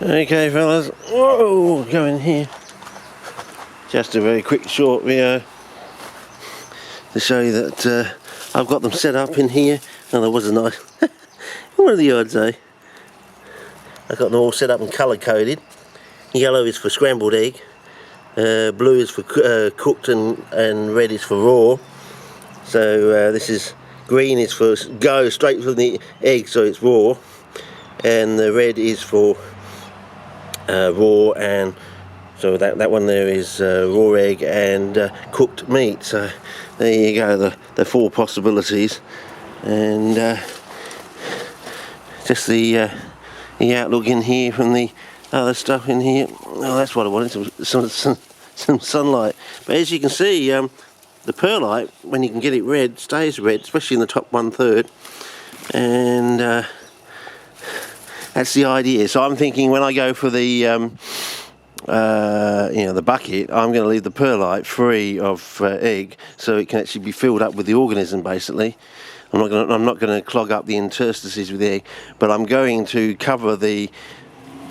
Okay fellas, whoa, go in here. Just a very quick short video to show you that I've got them set up in here. Oh, there was a nice, what are the odds, eh? I've got them all set up and colour coded. Yellow is for scrambled egg, blue is for cooked, and red is for raw. So this is, green is for go straight from the egg, so it's raw, and the red is for raw, and so that one there is raw egg and cooked meat. So there you go, the four possibilities, and just the outlook in here from the other stuff in here. Oh, that's what I wanted, some sunlight. But as you can see, the perlite, when you can get it red, stays red, especially in the top 1/3, and that's the idea. So I'm thinking when I go for the the bucket, I'm going to leave the perlite free of egg, so it can actually be filled up with the organism. Basically, I'm not going to clog up the interstices with the egg, but I'm going to cover the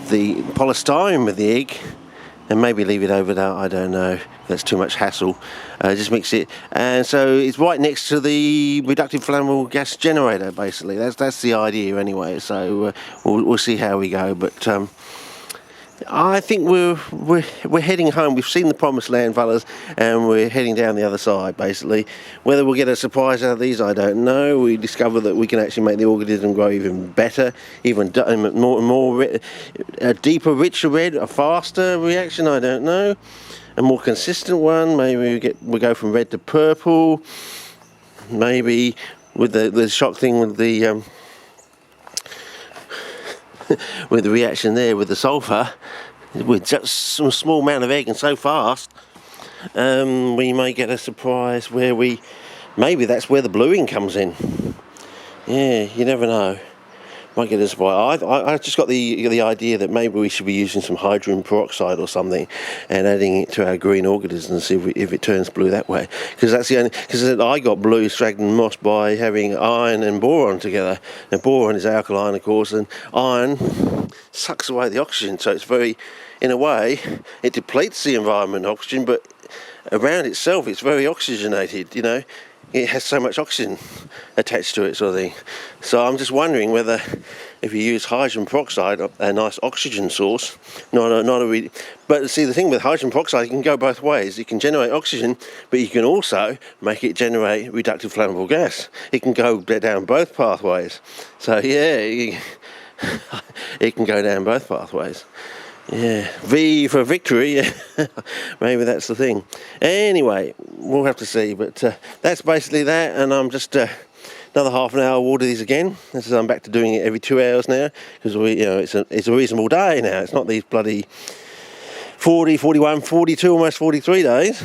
polystyrene with the egg, and maybe leave it over there. I don't know. That's too much hassle. Just mix it, and so it's right next to the reductive flammable gas generator. Basically, that's the idea anyway. So we'll see how we go. But I think we're heading home. We've seen the promised land, fellas, and we're heading down the other side. Basically, whether we'll get a surprise out of these, I don't know. We discover that we can actually make the organism grow even better, even more a deeper, richer red, a faster reaction. I don't know. A more consistent one. Maybe we go from red to purple. Maybe with the shock thing with the with the reaction there with the sulfur, with just some small amount of egg and so fast, we may get a surprise where maybe that's where the bluing comes in. Yeah, you never know. Might get a surprise. I just got the idea that maybe we should be using some hydrogen peroxide or something and adding it to our green organisms and see if it turns blue that way. Because that's the only, because I got blue sphagnum moss by having iron and boron together. Now boron is alkaline, of course, and iron sucks away the oxygen. So it's very, in a way, it depletes the environment oxygen, but around itself it's very oxygenated. You know. It has so much oxygen attached to it, sort of thing. So I'm just wondering whether, if you use hydrogen peroxide, a nice oxygen source, but see, the thing with hydrogen peroxide, it can go both ways. It can generate oxygen, but you can also make it generate reductive flammable gas. It can go down both pathways. So yeah, it can go down both pathways. Yeah, V for victory. Maybe that's the thing. Anyway, we'll have to see. But that's basically that. And I'm just another half an hour water these again. This is, I'm back to doing it every 2 hours now, because it's a reasonable day now. It's not these bloody 40, 41, 42, almost 43 days.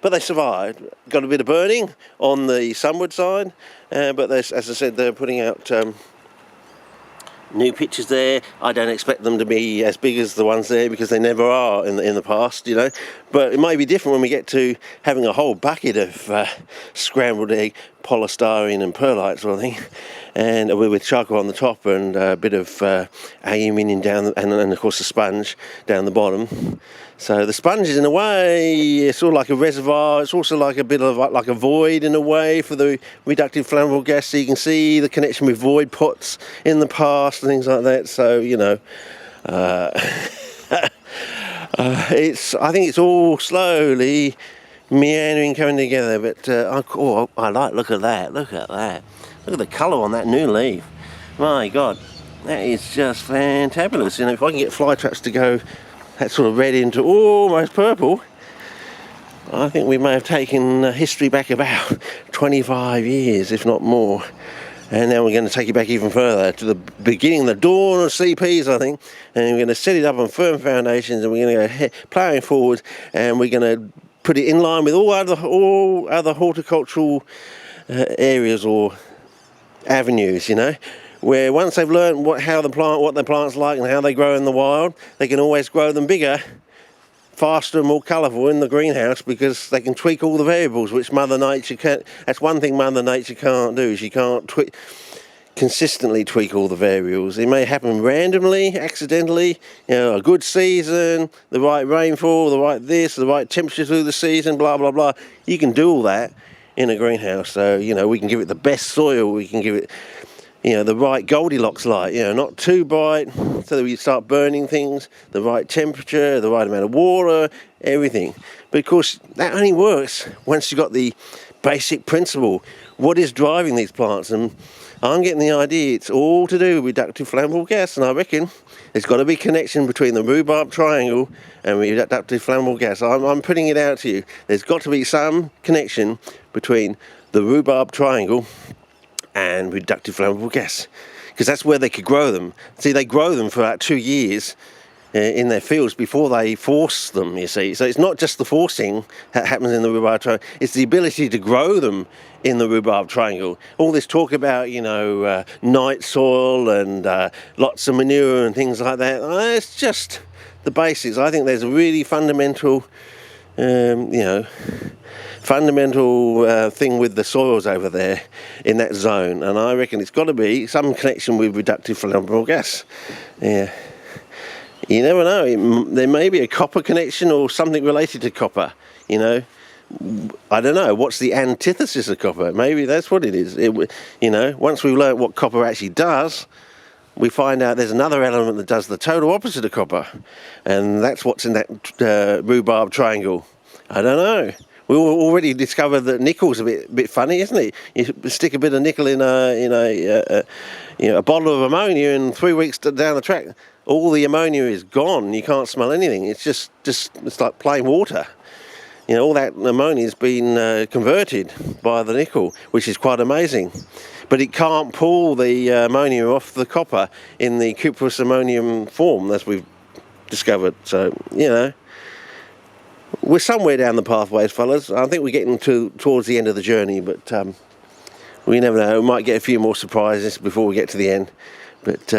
But they survived. Got a bit of burning on the sunward side, but as I said, they're putting out new pictures there. I don't expect them to be as big as the ones there, because they never are in the past, you know. But it might be different when we get to having a whole bucket of scrambled egg, polystyrene and perlite sort of thing, and with charcoal on the top and a bit of aluminium down, and of course the sponge down the bottom. So the sponge is, in a way, it's sort of like a reservoir. It's also like a bit of like a void in a way for the reductive flammable gas. So you can see the connection with void pots in the past and things like that. So you know, I think it's all slowly meandering, coming together. But I like. Look at that. Look at the colour on that new leaf. My God, that is just fantabulous. You know, if I can get fly traps to go that sort of red into almost purple, I think we may have taken history back about 25 years, if not more. And now we're going to take it back even further to the beginning, the dawn of CPs, I think. And we're going to set it up on firm foundations, and we're going to go ploughing forward, and we're going to put it in line with all other horticultural areas or avenues, you know, where once they've learned what the plant's like and how they grow in the wild, they can always grow them bigger, faster and more colourful in the greenhouse, because they can tweak all the variables which Mother Nature can't. That's one thing Mother Nature can't do. She can't consistently tweak all the variables. It may happen randomly, accidentally, a good season, the right rainfall, the right this, the right temperature through the season, blah, blah, blah. You can do all that in a greenhouse. So, we can give it the best soil, we can give it, the right Goldilocks light, not too bright so that we start burning things, the right temperature, the right amount of water, everything. But of course, that only works once you've got the basic principle. What is driving these plants? And I'm getting the idea it's all to do with reductive flammable gas, and I reckon there's got to be a connection between the rhubarb triangle and reductive flammable gas. I'm putting it out to you. There's got to be some connection between the rhubarb triangle and reductive flammable gas, because that's where they could grow them. See, they grow them for about 2 years in their fields before they force them, you see. So it's not just the forcing that happens in the rhubarb triangle, it's the ability to grow them in the rhubarb triangle. All this talk about, night soil and lots of manure and things like that, it's just the basics. I think there's a really fundamental, thing with the soils over there in that zone, and I reckon it's got to be some connection with reductive flammable gas. Yeah. You never know, there may be a copper connection or something related to copper, I don't know, what's the antithesis of copper? Maybe that's what it is. Once we've learned what copper actually does, we find out there's another element that does the total opposite of copper, and that's what's in that rhubarb triangle. I don't know. We already discovered that nickel's a bit funny, isn't it? You stick a bit of nickel in a bottle of ammonia, and 3 weeks down the track, all the ammonia is gone. You can't smell anything. It's just it's like plain water. All that ammonia has been converted by the nickel, which is quite amazing. But it can't pull the ammonia off the copper in the cuprous ammonium form, as we've discovered. So, we're somewhere down the pathways, fellas. I think we're getting towards the end of the journey, but we never know. We might get a few more surprises before we get to the end. But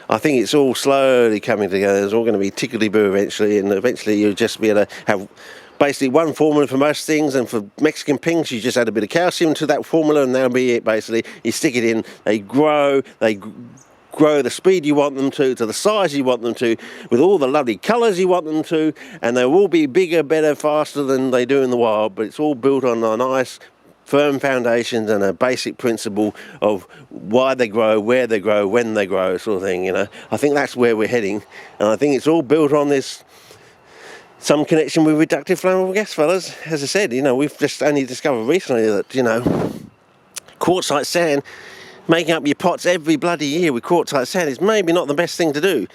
I think it's all slowly coming together. It's all going to be tickety-boo eventually, and eventually you'll just be able to have basically one formula for most things, and for Mexican pinks you just add a bit of calcium to that formula and that'll be it. Basically, you stick it in, they grow the speed you want them to the size you want them to, with all the lovely colours you want them to, and they'll all be bigger, better, faster than they do in the wild, but it's all built on a nice firm foundations and a basic principle of why they grow, where they grow, when they grow, sort of thing. I think that's where we're heading, and I think it's all built on this some connection with reductive flammable gas, fellas. As I said, we've just only discovered recently that quartzite sand, making up your pots every bloody year with quartzite sand, is maybe not the best thing to do.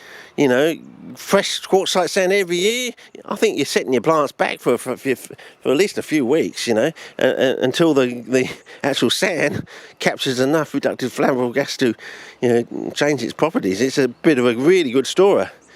Fresh quartzite sand every year, I think you're setting your plants back for at least a few weeks, until the actual sand captures enough reductive flammable gas to, change its properties. It's a bit of a really good story.